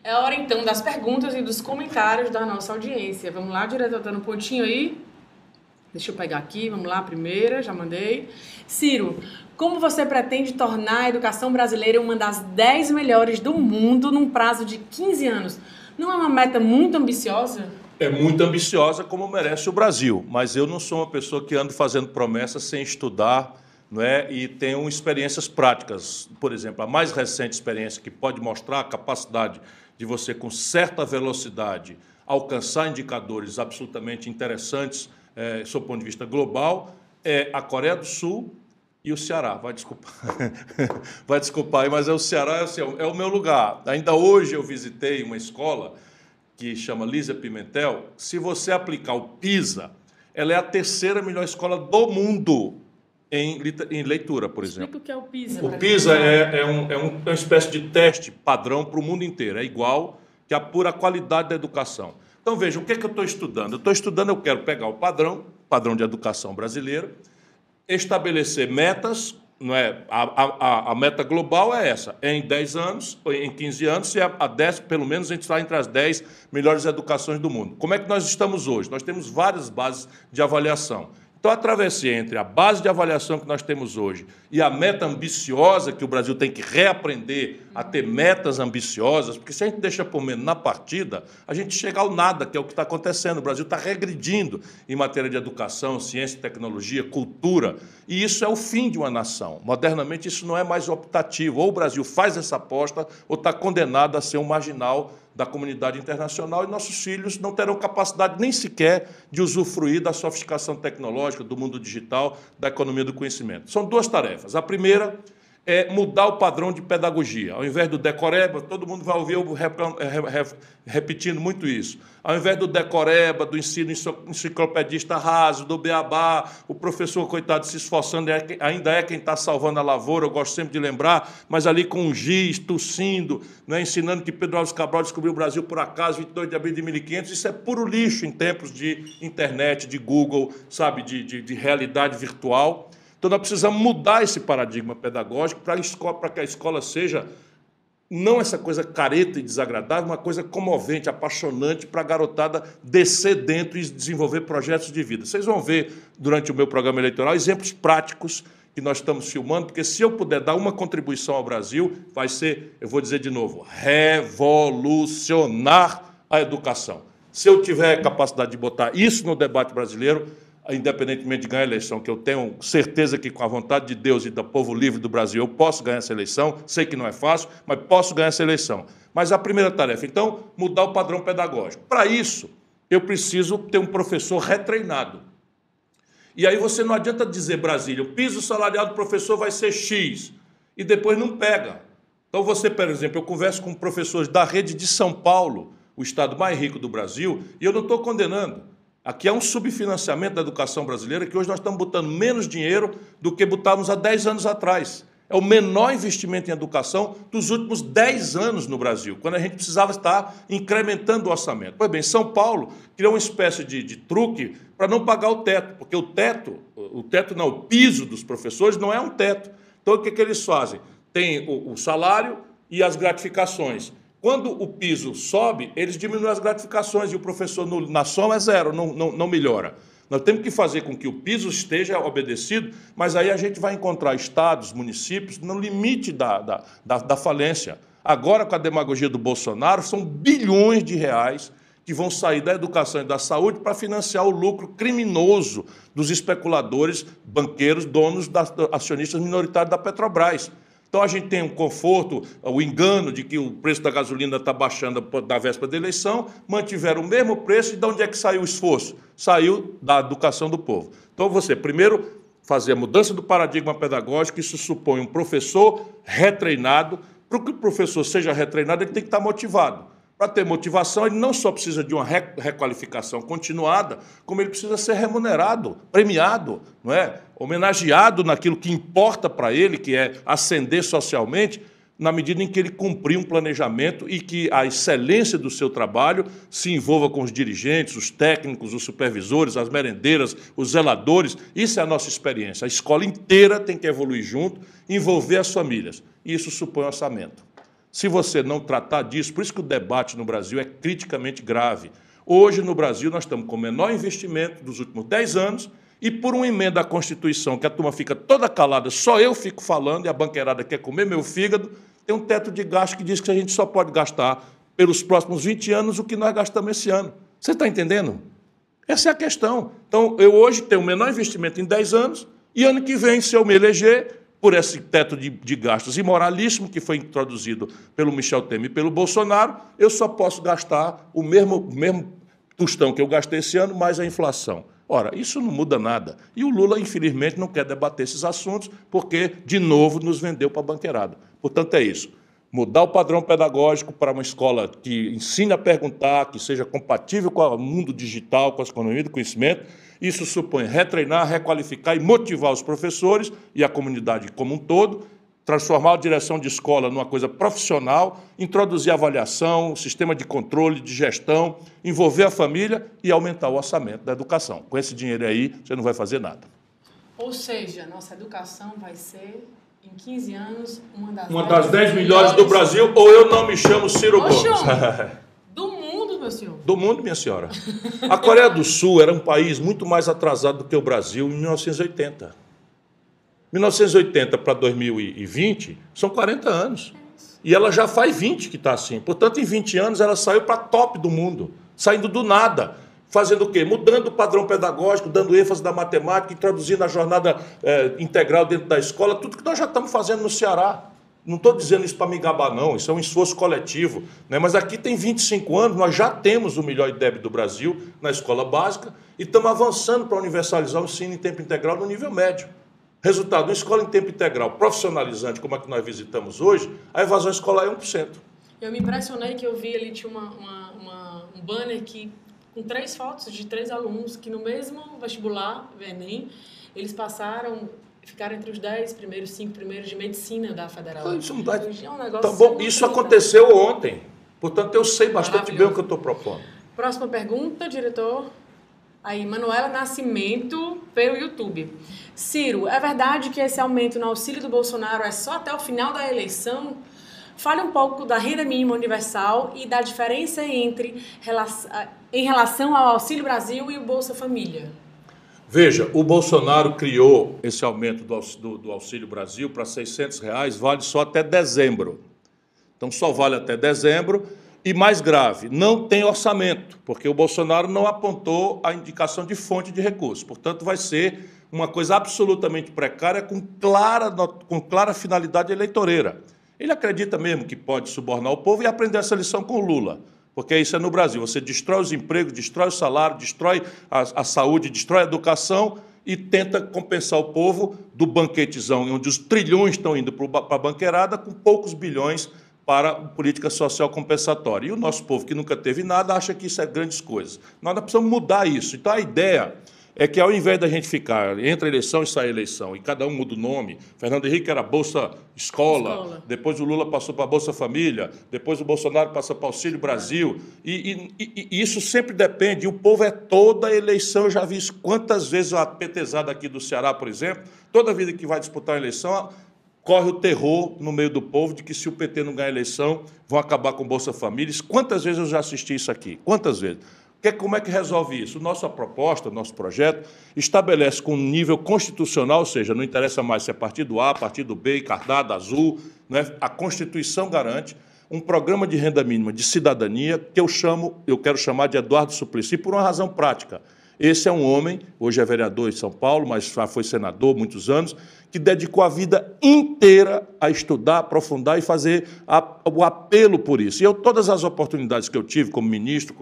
É hora, então, das perguntas e dos comentários da nossa audiência. Vamos lá, diretor, tá no pontinho aí? Deixa eu pegar aqui, vamos lá, a primeira, já mandei. Ciro, como você pretende tornar a educação brasileira uma das 10 melhores do mundo num prazo de 15 anos? Não é uma meta muito ambiciosa? É muito ambiciosa, como merece o Brasil, mas eu não sou uma pessoa que ando fazendo promessas sem estudar, não é? E tenho experiências práticas. Por exemplo, a mais recente experiência que pode mostrar a capacidade de você, com certa velocidade, alcançar indicadores absolutamente interessantes, sob o ponto de vista global, é a Coreia do Sul e o Ceará. Vai desculpar, vai desculpar aí, mas o Ceará é o meu lugar. Ainda hoje eu visitei uma escola que chama Lísia Pimentel. Se você aplicar o PISA, ela é a terceira melhor escola do mundo em leitura, por exemplo. Explica o que é o PISA. O PISA é uma espécie de teste padrão para o mundo inteiro. É igual, que apura a qualidade da educação. Então, veja, o que é que eu estou estudando? Eu quero pegar o padrão de educação brasileira, estabelecer metas, não é? A meta global é essa, é em 10 anos, ou em 15 anos, se a 10, pelo menos a gente está entre as 10 melhores educações do mundo. Como é que nós estamos hoje? Nós temos várias bases de avaliação. Então, a travessia entre a base de avaliação que nós temos hoje e a meta ambiciosa, que o Brasil tem que reaprender a ter metas ambiciosas, porque se a gente deixa por menos na partida, a gente chega ao nada, que é o que está acontecendo. O Brasil está regredindo em matéria de educação, ciência, tecnologia, cultura, e isso é o fim de uma nação. Modernamente, isso não é mais optativo. Ou o Brasil faz essa aposta, ou está condenado a ser um marginal da comunidade internacional, e nossos filhos não terão capacidade nem sequer de usufruir da sofisticação tecnológica, do mundo digital, da economia do conhecimento. São duas tarefas. A primeira é mudar o padrão de pedagogia. Ao invés do decoreba, todo mundo vai ouvir eu repetindo muito isso. Ao invés do decoreba, do ensino enciclopedista raso, do beabá, o professor, coitado, se esforçando, ainda é quem está salvando a lavoura, eu gosto sempre de lembrar, mas ali com um giz, tossindo, né, ensinando que Pedro Álvares Cabral descobriu o Brasil por acaso, 22 de abril de 1500, isso é puro lixo em tempos de internet, de Google, sabe, de realidade virtual. Então, nós precisamos mudar esse paradigma pedagógico para que a escola seja não essa coisa careta e desagradável, uma coisa comovente, apaixonante para a garotada descer dentro e desenvolver projetos de vida. Vocês vão ver, durante o meu programa eleitoral, exemplos práticos que nós estamos filmando, porque se eu puder dar uma contribuição ao Brasil, vai ser, eu vou dizer de novo, revolucionar a educação. Se eu tiver capacidade de botar isso no debate brasileiro, independentemente de ganhar a eleição, que eu tenho certeza que com a vontade de Deus e do povo livre do Brasil eu posso ganhar essa eleição, sei que não é fácil, mas posso ganhar essa eleição. Mas a primeira tarefa, então, mudar o padrão pedagógico. Para isso, eu preciso ter um professor retreinado. E aí você não adianta dizer, Brasília, o piso salarial do professor vai ser X, e depois não pega. Então você, por exemplo, eu converso com professores da rede de São Paulo, o estado mais rico do Brasil, e eu não estou condenando. Aqui é um subfinanciamento da educação brasileira que hoje nós estamos botando menos dinheiro do que botávamos há 10 anos atrás. É o menor investimento em educação dos últimos 10 anos no Brasil, quando a gente precisava estar incrementando o orçamento. Pois bem, São Paulo criou uma espécie de truque para não pagar o teto, porque o piso dos professores não é um teto. Então, o que eles fazem? Tem o salário e as gratificações. Quando o piso sobe, eles diminuem as gratificações e o professor, na soma, é zero, não melhora. Nós temos que fazer com que o piso esteja obedecido, mas aí a gente vai encontrar estados, municípios, no limite da falência. Agora, com a demagogia do Bolsonaro, são bilhões de reais que vão sair da educação e da saúde para financiar o lucro criminoso dos especuladores, banqueiros, donos, acionistas minoritários da Petrobras. Então, a gente tem um conforto, o engano de que o preço da gasolina está baixando da véspera da eleição, mantiveram o mesmo preço, e de onde é que saiu o esforço? Saiu da educação do povo. Então, você, primeiro, fazer a mudança do paradigma pedagógico, isso supõe um professor retreinado. Para que o professor seja retreinado, ele tem que estar motivado. Para ter motivação, ele não só precisa de uma requalificação continuada, como ele precisa ser remunerado, premiado, não é? Homenageado naquilo que importa para ele, que é ascender socialmente, na medida em que ele cumprir um planejamento e que a excelência do seu trabalho se envolva com os dirigentes, os técnicos, os supervisores, as merendeiras, os zeladores. Isso é a nossa experiência. A escola inteira tem que evoluir junto, envolver as famílias. E isso supõe orçamento. Se você não tratar disso, por isso que o debate no Brasil é criticamente grave. Hoje, no Brasil, nós estamos com o menor investimento dos últimos 10 anos e por uma emenda à Constituição que a turma fica toda calada, só eu fico falando e a banqueirada quer comer meu fígado, tem um teto de gasto que diz que a gente só pode gastar pelos próximos 20 anos o que nós gastamos esse ano. Você está entendendo? Essa é a questão. Então, eu hoje tenho o menor investimento em 10 anos e ano que vem, se eu me eleger, por esse teto de gastos imoralíssimo que foi introduzido pelo Michel Temer e pelo Bolsonaro, eu só posso gastar o mesmo tostão que eu gastei esse ano, mais a inflação. Ora, isso não muda nada. E o Lula, infelizmente, não quer debater esses assuntos porque, de novo, nos vendeu para a banqueirada. Portanto, é isso. Mudar o padrão pedagógico para uma escola que ensine a perguntar, que seja compatível com o mundo digital, com a economia do conhecimento. Isso supõe retreinar, requalificar e motivar os professores e a comunidade como um todo, transformar a direção de escola numa coisa profissional, introduzir avaliação, sistema de controle, de gestão, envolver a família e aumentar o orçamento da educação. Com esse dinheiro aí, você não vai fazer nada. Ou seja, nossa educação vai ser, em 15 anos, uma das 10 melhores do Brasil, ou eu não me chamo Ciro Gomes. Do mundo, meu senhor. Do mundo, minha senhora. A Coreia do Sul era um país muito mais atrasado do que o Brasil em 1980. 1980 para 2020 são 40 anos. E ela já faz 20 que está assim. Portanto, em 20 anos, ela saiu para top do mundo, saindo do nada. Fazendo o quê? Mudando o padrão pedagógico, dando ênfase da matemática, introduzindo a jornada integral dentro da escola, tudo que nós já estamos fazendo no Ceará. Não estou dizendo isso para me gabar, não, isso é um esforço coletivo, né? Mas aqui tem 25 anos, nós já temos o melhor IDEB do Brasil na escola básica e estamos avançando para universalizar o ensino em tempo integral no nível médio. Resultado, uma escola em tempo integral profissionalizante, como a que nós visitamos hoje, a evasão escolar é 1%. Eu me impressionei que eu vi ali, tinha um banner que, com 3 fotos de 3 alunos que no mesmo vestibular, o Enem, eles ficaram entre os 10 primeiros, 5 primeiros de medicina da Federal. Isso não dá... É um negócio tá bom, isso aconteceu ontem. Portanto, eu sei bastante bem o que eu estou propondo. Próxima pergunta, diretor. Aí, Manuela Nascimento, pelo YouTube. Ciro, é verdade que esse aumento no auxílio do Bolsonaro é só até o final da eleição? Fale um pouco da renda mínima universal e da diferença em relação ao Auxílio Brasil e o Bolsa Família. Veja, o Bolsonaro criou esse aumento do Auxílio Brasil para R$ 600, vale só até dezembro. Então, só vale até dezembro. E mais grave, não tem orçamento, porque o Bolsonaro não apontou a indicação de fonte de recursos. Portanto, vai ser uma coisa absolutamente precária, com clara finalidade eleitoreira. Ele acredita mesmo que pode subornar o povo e aprender essa lição com o Lula, porque isso é no Brasil. Você destrói os empregos, destrói o salário, destrói a saúde, destrói a educação e tenta compensar o povo do banquetezão, onde os trilhões estão indo para a banqueirada com poucos bilhões para política social compensatória. E o nosso povo, que nunca teve nada, acha que isso é grandes coisas. Nós precisamos mudar isso. Então, a ideia é que, ao invés da gente ficar entre eleição e sair eleição, e cada um muda o nome, Fernando Henrique era Bolsa Escola, depois o Lula passou para a Bolsa Família, depois o Bolsonaro passou para o Auxílio Brasil, e isso sempre depende, e o povo é toda eleição, eu já vi isso quantas vezes a petezada aqui do Ceará, por exemplo, toda vida que vai disputar a eleição, corre o terror no meio do povo de que, se o PT não ganhar a eleição, vão acabar com Bolsa Família. Quantas vezes eu já assisti isso aqui? Quantas vezes? Como é que resolve isso? Nossa proposta, nosso projeto, estabelece com um nível constitucional, ou seja, não interessa mais se é partido A, partido B, encarnado, azul, né? A Constituição garante um programa de renda mínima de cidadania que eu quero chamar de Eduardo Suplicy, por uma razão prática. Esse é um homem, hoje é vereador em São Paulo, mas já foi senador há muitos anos, que dedicou a vida inteira a estudar, aprofundar e fazer o apelo por isso. E todas as oportunidades que eu tive como ministro,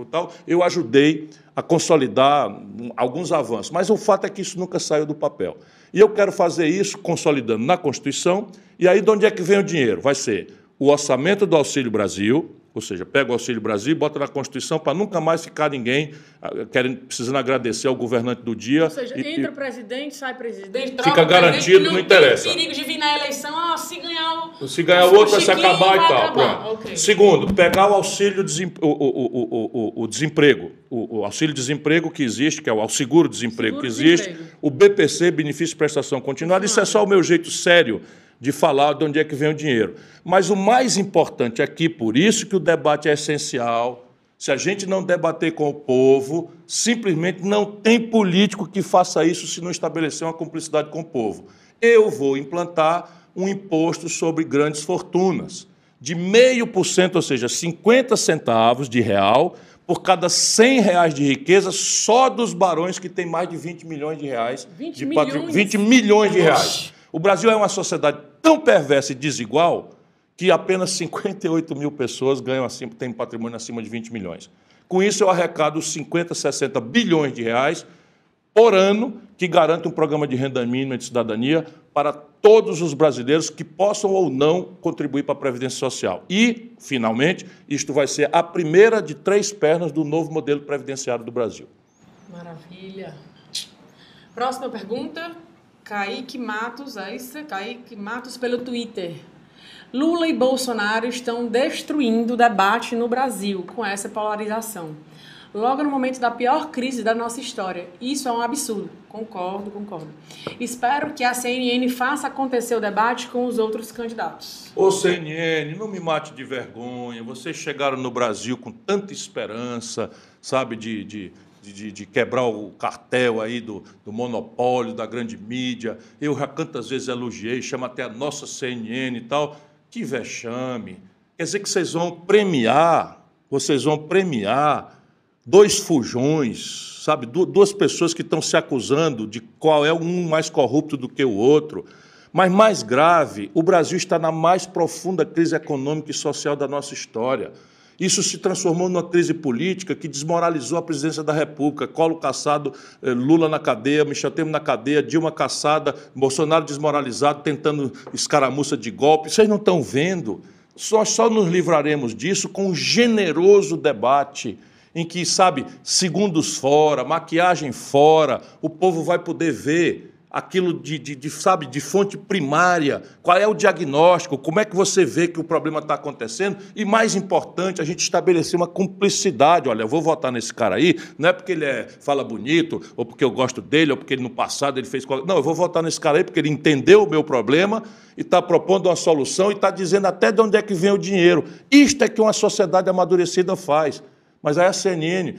eu ajudei a consolidar alguns avanços. Mas o fato é que isso nunca saiu do papel. E eu quero fazer isso consolidando na Constituição. E aí, de onde é que vem o dinheiro? Vai ser o orçamento do Auxílio Brasil, ou seja, pega o Auxílio Brasil e bota na Constituição para nunca mais ficar ninguém precisando agradecer ao governante do dia. Ou seja, entra o presidente, sai presidente, fica garantido, não interessa. Tem perigo de vir na eleição, se ganhar o outro vai se acabar e tal. Pronto. Okay. Segundo, pegar o auxílio o desemprego, o auxílio-desemprego que existe, que é o seguro-desemprego que existe, o BPC, benefício de prestação continuada, isso é só o meu jeito sério de falar de onde é que vem o dinheiro. Mas o mais importante aqui, por isso que o debate é essencial. Se a gente não debater com o povo, simplesmente não tem político que faça isso se não estabelecer uma cumplicidade com o povo. Eu vou implantar um imposto sobre grandes fortunas, de 0,5%, ou seja, 50 centavos de real, por cada R$ 100 de riqueza, só dos barões que têm mais de 20 milhões de reais. 20 milhões? 20 milhões de reais. O Brasil é uma sociedade tão perversa e desigual que apenas 58 mil pessoas têm patrimônio acima de 20 milhões. Com isso, eu arrecado 50, 60 bilhões de reais por ano, que garante um programa de renda mínima de cidadania para todos os brasileiros que possam ou não contribuir para a Previdência Social. E, finalmente, isto vai ser a primeira de 3 pernas do novo modelo previdenciário do Brasil. Maravilha. Próxima pergunta, Kaique Matos, Kaique Matos pelo Twitter. Lula e Bolsonaro estão destruindo o debate no Brasil com essa polarização. Logo no momento da pior crise da nossa história. Isso é um absurdo. Concordo. Espero que a CNN faça acontecer o debate com os outros candidatos. Ô CNN, não me mate de vergonha. Vocês chegaram no Brasil com tanta esperança, sabe, de quebrar o cartel aí do monopólio, da grande mídia. Eu já tantas vezes elogiei, chamo até a nossa CNN e tal. Que vexame. Quer dizer que vocês vão premiar 2 fujões, sabe? 2 pessoas que estão se acusando de qual é um mais corrupto do que o outro. Mas mais grave, o Brasil está na mais profunda crise econômica e social da nossa história. Isso se transformou numa crise política que desmoralizou a presidência da República. Collor caçado, Lula na cadeia, Michel Temer na cadeia, Dilma caçada, Bolsonaro desmoralizado, tentando escaramuça de golpe. Vocês não estão vendo? Só nos livraremos disso com um generoso debate em que, sabe, segundos fora, maquiagem fora, o povo vai poder ver aquilo de fonte primária, qual é o diagnóstico, como é que você vê que o problema está acontecendo, e, mais importante, a gente estabelecer uma cumplicidade. Olha, eu vou votar nesse cara aí, não é porque ele fala bonito, ou porque eu gosto dele, ou porque ele, no passado ele fez... Não, eu vou votar nesse cara aí porque ele entendeu o meu problema e está propondo uma solução e está dizendo até de onde é que vem o dinheiro. Isto é que uma sociedade amadurecida faz. Mas aí a CNN...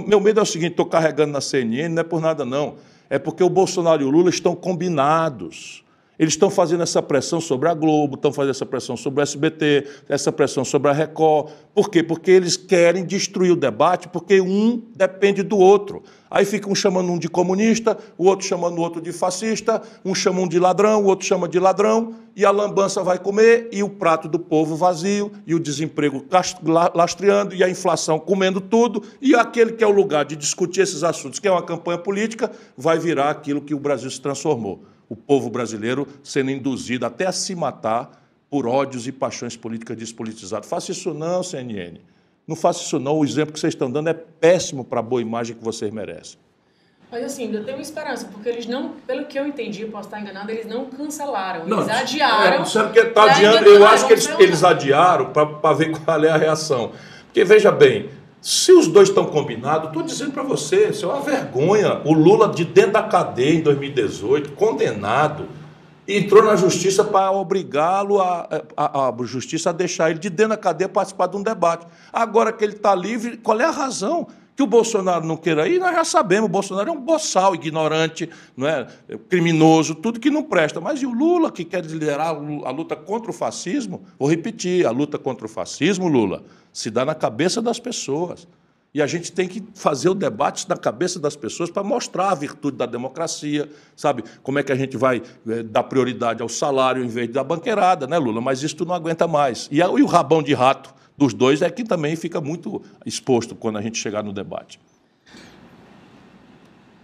Meu medo é o seguinte, estou carregando na CNN, não é por nada, não. É porque o Bolsonaro e o Lula estão combinados. Eles estão fazendo essa pressão sobre a Globo, estão fazendo essa pressão sobre o SBT, essa pressão sobre a Record. Por quê? Porque eles querem destruir o debate, porque um depende do outro. Aí fica um chamando um de comunista, o outro chamando o outro de fascista, um chama um de ladrão, o outro chama de ladrão, e a lambança vai comer, e o prato do povo vazio, e o desemprego lastreando, e a inflação comendo tudo, e aquele que é o lugar de discutir esses assuntos, que é uma campanha política, vai virar aquilo que o Brasil se transformou. O povo brasileiro sendo induzido até a se matar por ódios e paixões políticas despolitizadas. Faça isso não, CNN. Não faça isso não. O exemplo que vocês estão dando é péssimo para a boa imagem que vocês merecem. Mas assim, eu tenho esperança, porque eles não, pelo que eu entendi, posso estar enganado, eles não cancelaram, eles adiaram. Tá adiando, eu acho que eles adiaram para ver qual é a reação. Porque, veja bem, se os dois estão combinados, estou dizendo para você, isso é uma vergonha. O Lula, de dentro da cadeia em 2018, condenado, entrou na justiça para obrigá-lo a justiça a deixar ele de dentro da cadeia participar de um debate. Agora que ele está livre, qual é a razão? Que o Bolsonaro não queira ir, nós já sabemos, o Bolsonaro é um boçal, ignorante, não é? Criminoso, tudo que não presta. Mas e o Lula, que quer liderar a luta contra o fascismo? Vou repetir, a luta contra o fascismo, Lula, se dá na cabeça das pessoas. E a gente tem que fazer o debate na cabeça das pessoas para mostrar a virtude da democracia, sabe? Como é que a gente vai dar prioridade ao salário em vez da banqueirada, né, Lula? Mas isso tu não aguenta mais. E o rabão de rato dos dois é que também fica muito exposto quando a gente chegar no debate.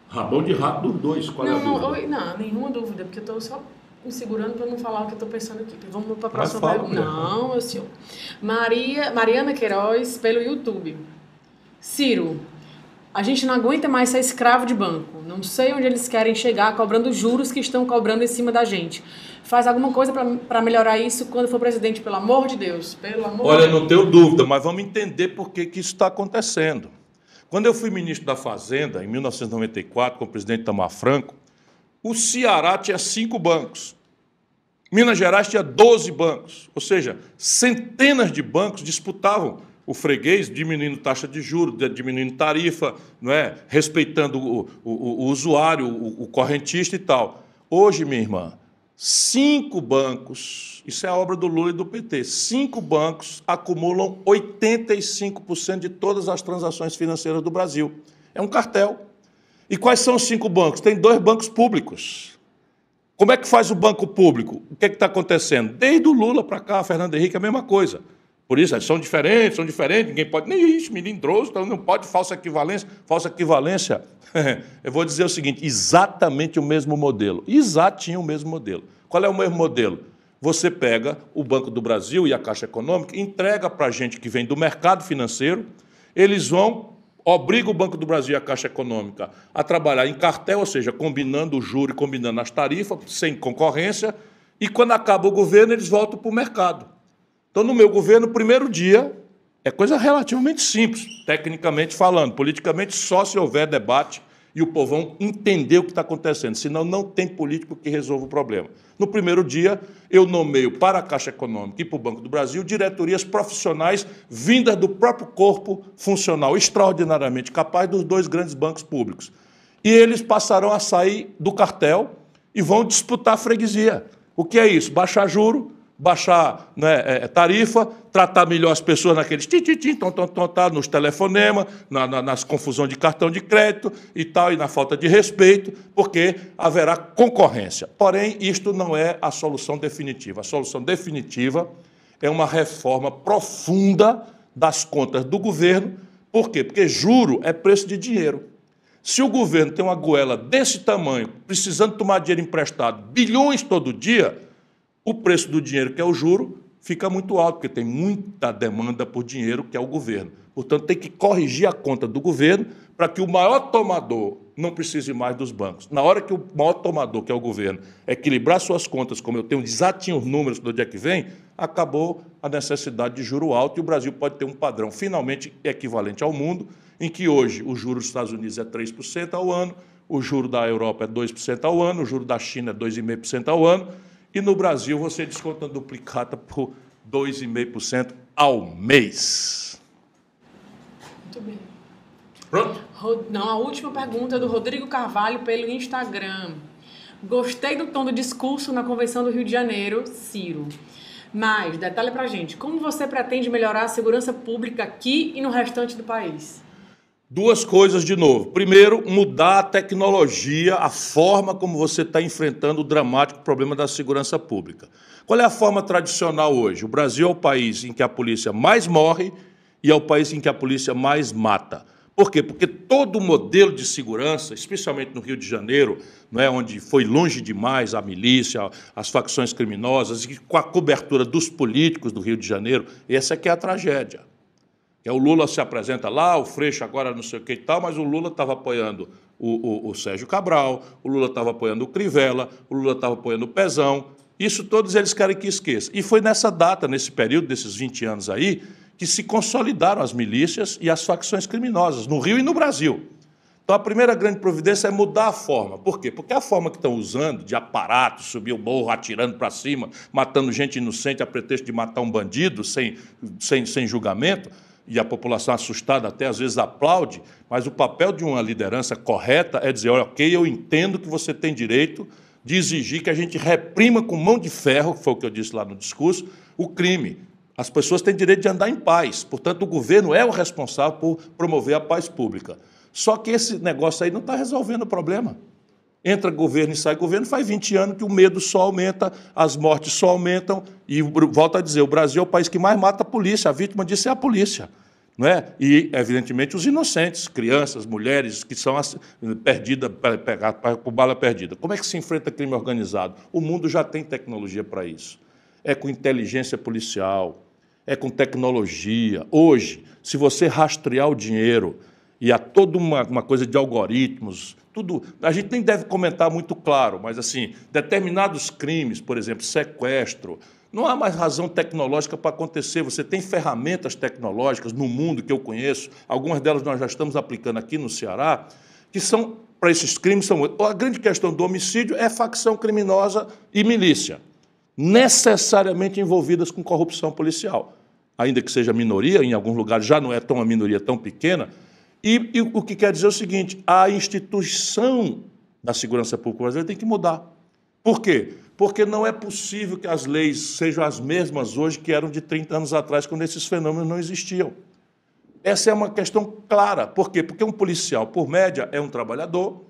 Rabão de rato dos dois, qual é a dúvida? Não, nenhuma dúvida, porque eu estou só me segurando para não falar o que eu estou pensando aqui. Vamos para a próxima pergunta. Não, meu senhor. Mariana Queiroz, pelo YouTube. Ciro, a gente não aguenta mais ser escravo de banco. Não sei onde eles querem chegar cobrando juros que estão cobrando em cima da gente. Faz alguma coisa para melhorar isso quando for presidente, pelo amor de Deus. Olha, não tenho dúvida, mas vamos entender por que isso está acontecendo. Quando eu fui ministro da Fazenda, em 1994, com o presidente Itamar Franco, o Ceará tinha 5 bancos. Minas Gerais tinha 12 bancos, ou seja, centenas de bancos disputavam o freguês, diminuindo taxa de juros, diminuindo tarifa, não é? Respeitando o usuário, o correntista e tal. Hoje, minha irmã, 5 bancos, isso é a obra do Lula e do PT, 5 bancos acumulam 85% de todas as transações financeiras do Brasil. É um cartel. E quais são os 5 bancos? Tem 2 bancos públicos. Como é que faz o banco público? O que está acontecendo? Desde o Lula para cá, Fernando Henrique, a mesma coisa. Por isso, são diferentes, ninguém pode... Nem isso, melindroso, então não pode falsa equivalência. Falsa equivalência, eu vou dizer o seguinte, exatamente o mesmo modelo. Tinha o mesmo modelo. Qual é o mesmo modelo? Você pega o Banco do Brasil e a Caixa Econômica, entrega para a gente que vem do mercado financeiro, eles obriga o Banco do Brasil e a Caixa Econômica a trabalhar em cartel, ou seja, combinando o juro e combinando as tarifas, sem concorrência, e quando acaba o governo, eles voltam para o mercado. Então, no meu governo, o primeiro dia é coisa relativamente simples, tecnicamente falando, politicamente só se houver debate e o povão entender o que está acontecendo, senão não tem político que resolva o problema. No primeiro dia, eu nomeio para a Caixa Econômica e para o Banco do Brasil diretorias profissionais vindas do próprio corpo funcional, extraordinariamente capaz dos 2 grandes bancos públicos. E eles passarão a sair do cartel e vão disputar a freguesia. O que é isso? Baixar juro, baixar, né, tarifa, tratar melhor as pessoas naqueles nos telefonemas, nas confusões de cartão de crédito e tal, e na falta de respeito, porque haverá concorrência. Porém, isto não é a solução definitiva. A solução definitiva é uma reforma profunda das contas do governo. Por quê? Porque juro é preço de dinheiro. Se o governo tem uma goela desse tamanho, precisando tomar dinheiro emprestado, bilhões todo dia, o preço do dinheiro, que é o juro, fica muito alto, porque tem muita demanda por dinheiro, que é o governo. Portanto, tem que corrigir a conta do governo para que o maior tomador não precise mais dos bancos. Na hora que o maior tomador, que é o governo, equilibrar suas contas, como eu tenho exatinhos números do dia que vem, acabou a necessidade de juro alto e o Brasil pode ter um padrão finalmente equivalente ao mundo, em que hoje o juro dos Estados Unidos é 3% ao ano, o juro da Europa é 2% ao ano, o juro da China é 2,5% ao ano, e no Brasil você desconta duplicata por 2,5% ao mês. Muito bem. Pronto? Não, a última pergunta é do Rodrigo Carvalho pelo Instagram. Gostei do tom do discurso na Convenção do Rio de Janeiro, Ciro. Mas, detalhe pra gente, como você pretende melhorar a segurança pública aqui e no restante do país? 2 coisas de novo. Primeiro, mudar a tecnologia, a forma como você está enfrentando o dramático problema da segurança pública. Qual é a forma tradicional hoje? O Brasil é o país em que a polícia mais morre e é o país em que a polícia mais mata. Por quê? Porque todo o modelo de segurança, especialmente no Rio de Janeiro, não é, onde foi longe demais a milícia, as facções criminosas, e com a cobertura dos políticos do Rio de Janeiro, essa é que é a tragédia. O Lula se apresenta lá, o Freixo agora não sei o que e tal, mas o Lula estava apoiando o Sérgio Cabral, o Lula estava apoiando o Crivella, o Lula estava apoiando o Pezão. Isso todos eles querem que esqueça. E foi nessa data, nesse período, desses 20 anos aí, que se consolidaram as milícias e as facções criminosas, no Rio e no Brasil. Então, a primeira grande providência é mudar a forma. Por quê? Porque a forma que estão usando, de aparato, subir o morro, atirando para cima, matando gente inocente a pretexto de matar um bandido sem julgamento, e a população assustada até às vezes aplaude, mas o papel de uma liderança correta é dizer, olha, ok, eu entendo que você tem direito de exigir que a gente reprima com mão de ferro, que foi o que eu disse lá no discurso, o crime. As pessoas têm direito de andar em paz, portanto, o governo é o responsável por promover a paz pública. Só que esse negócio aí não está resolvendo o problema. Entra governo e sai governo, faz 20 anos que o medo só aumenta, as mortes só aumentam, e volto a dizer, o Brasil é o país que mais mata a polícia, a vítima disso é a polícia. Não é? E, evidentemente, os inocentes, crianças, mulheres, que são perdidas, por bala perdida. Como é que se enfrenta crime organizado? O mundo já tem tecnologia para isso. É com inteligência policial, é com tecnologia. Hoje, se você rastrear o dinheiro, e há toda uma coisa de algoritmos, tudo. A gente nem deve comentar muito claro, mas, assim, determinados crimes, por exemplo, sequestro, não há mais razão tecnológica para acontecer. Você tem ferramentas tecnológicas no mundo que eu conheço, algumas delas nós já estamos aplicando aqui no Ceará, que são, para esses crimes, são... A grande questão do homicídio é facção criminosa e milícia. necessariamente envolvidas com corrupção policial. Ainda que seja minoria, em alguns lugares já não é tão uma minoria tão pequena. E o que quer dizer é o seguinte, a instituição da segurança pública brasileira tem que mudar. Por quê? Porque não é possível que as leis sejam as mesmas hoje que eram de 30 anos atrás, quando esses fenômenos não existiam. Essa é uma questão clara. Por quê? Porque um policial, por média, é um trabalhador,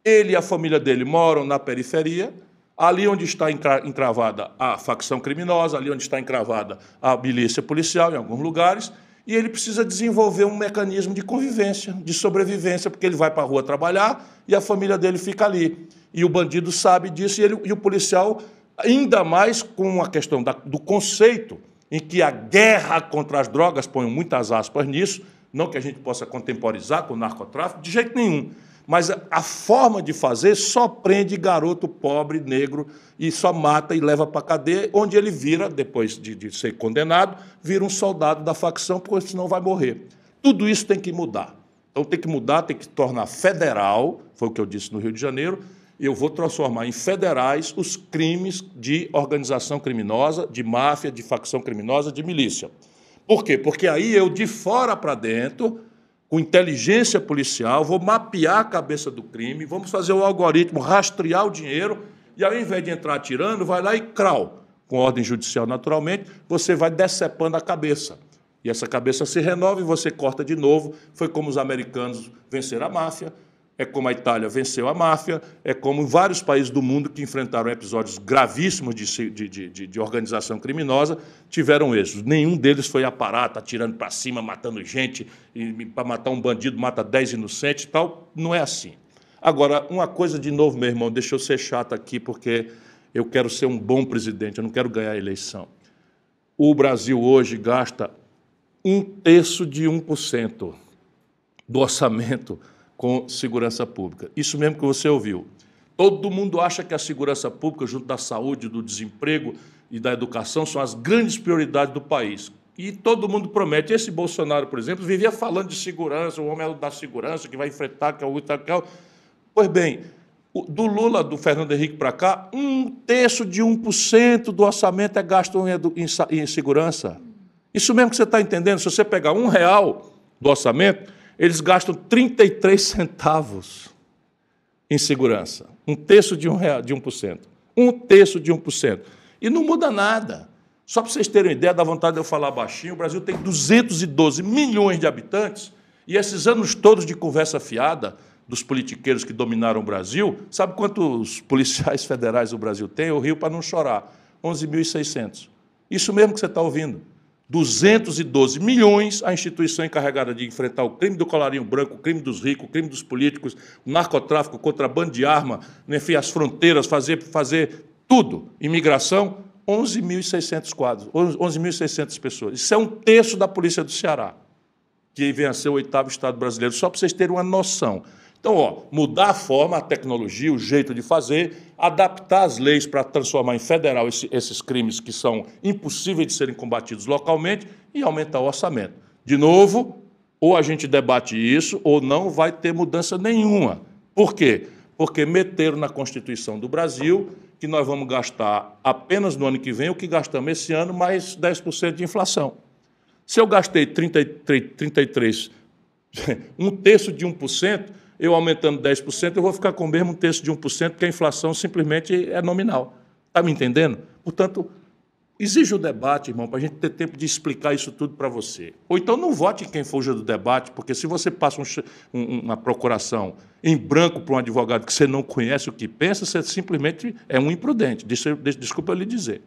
ele e a família dele moram na periferia, ali onde está encravada a facção criminosa, ali onde está encravada a milícia policial, em alguns lugares, e ele precisa desenvolver um mecanismo de convivência, de sobrevivência, porque ele vai para a rua trabalhar e a família dele fica ali. E o bandido sabe disso e o policial, ainda mais com a questão do conceito em que a guerra contra as drogas, ponho muitas aspas nisso, não que a gente possa contemporizar com o narcotráfico, de jeito nenhum, mas a forma de fazer só prende garoto pobre, negro, e só mata e leva para a cadeia, onde ele vira, depois de ser condenado, vira um soldado da facção, porque senão vai morrer. Tudo isso tem que mudar. Então tem que mudar, tem que tornar federal, foi o que eu disse no Rio de Janeiro, e eu vou transformar em federais os crimes de organização criminosa, de máfia, de facção criminosa, de milícia. Por quê? Porque aí eu, de fora para dentro, com inteligência policial, vou mapear a cabeça do crime, vamos fazer o algoritmo, rastrear o dinheiro, e ao invés de entrar atirando, vai lá e crau, com ordem judicial naturalmente, você vai decepando a cabeça. E essa cabeça se renova e você corta de novo. Foi como os americanos venceram a máfia, é como a Itália venceu a máfia, é como vários países do mundo que enfrentaram episódios gravíssimos de organização criminosa tiveram êxito. Nenhum deles foi aparato, atirando para cima, matando gente, e para matar um bandido mata 10 inocentes e tal. Não é assim. Agora, uma coisa de novo, meu irmão, deixa eu ser chato aqui, porque eu quero ser um bom presidente, eu não quero ganhar a eleição. O Brasil hoje gasta 1/3 do orçamento com segurança pública. Isso mesmo que você ouviu. Todo mundo acha que a segurança pública, junto da saúde, do desemprego e da educação, são as grandes prioridades do país. E todo mundo promete. Esse Bolsonaro, por exemplo, vivia falando de segurança, o homem da segurança que vai enfrentar, que é o Itacal. Pois bem, do Lula, do Fernando Henrique para cá, 1/3 do orçamento é gasto em segurança. Isso mesmo que você está entendendo. Se você pegar R$1 do orçamento, eles gastam 33 centavos em segurança. 1/3 de 1%. 1/3 de 1%. E não muda nada. Só para vocês terem uma ideia, dá vontade de eu falar baixinho, o Brasil tem 212 milhões de habitantes, e esses anos todos de conversa fiada dos politiqueiros que dominaram o Brasil, sabe quantos policiais federais o Brasil tem? Eu rio para não chorar. 11.600. Isso mesmo que você está ouvindo. 212 milhões a instituição encarregada de enfrentar o crime do colarinho branco, o crime dos ricos, o crime dos políticos, o narcotráfico, o contrabando de arma, enfim, as fronteiras, fazer tudo. Imigração, 11.600 quadros, 11.600 pessoas. Isso é 1/3 da polícia do Ceará, que vem a ser o 8º estado brasileiro, só para vocês terem uma noção. Então, mudar a forma, a tecnologia, o jeito de fazer, adaptar as leis para transformar em federal esses crimes que são impossíveis de serem combatidos localmente e aumentar o orçamento. De novo, ou a gente debate isso, ou não vai ter mudança nenhuma. Por quê? Porque meteram na Constituição do Brasil que nós vamos gastar apenas no ano que vem o que gastamos esse ano, mais 10% de inflação. Se eu gastei 33, 1/3 de 1%, eu aumentando 10%, eu vou ficar com o mesmo 1/3 de 1%, porque a inflação simplesmente é nominal. Está me entendendo? Portanto, exige o debate, irmão, para a gente ter tempo de explicar isso tudo para você. Ou então não vote quem fuja do debate, porque se você passa uma procuração em branco para um advogado que você não conhece o que pensa, você simplesmente é um imprudente. Desculpa eu lhe dizer.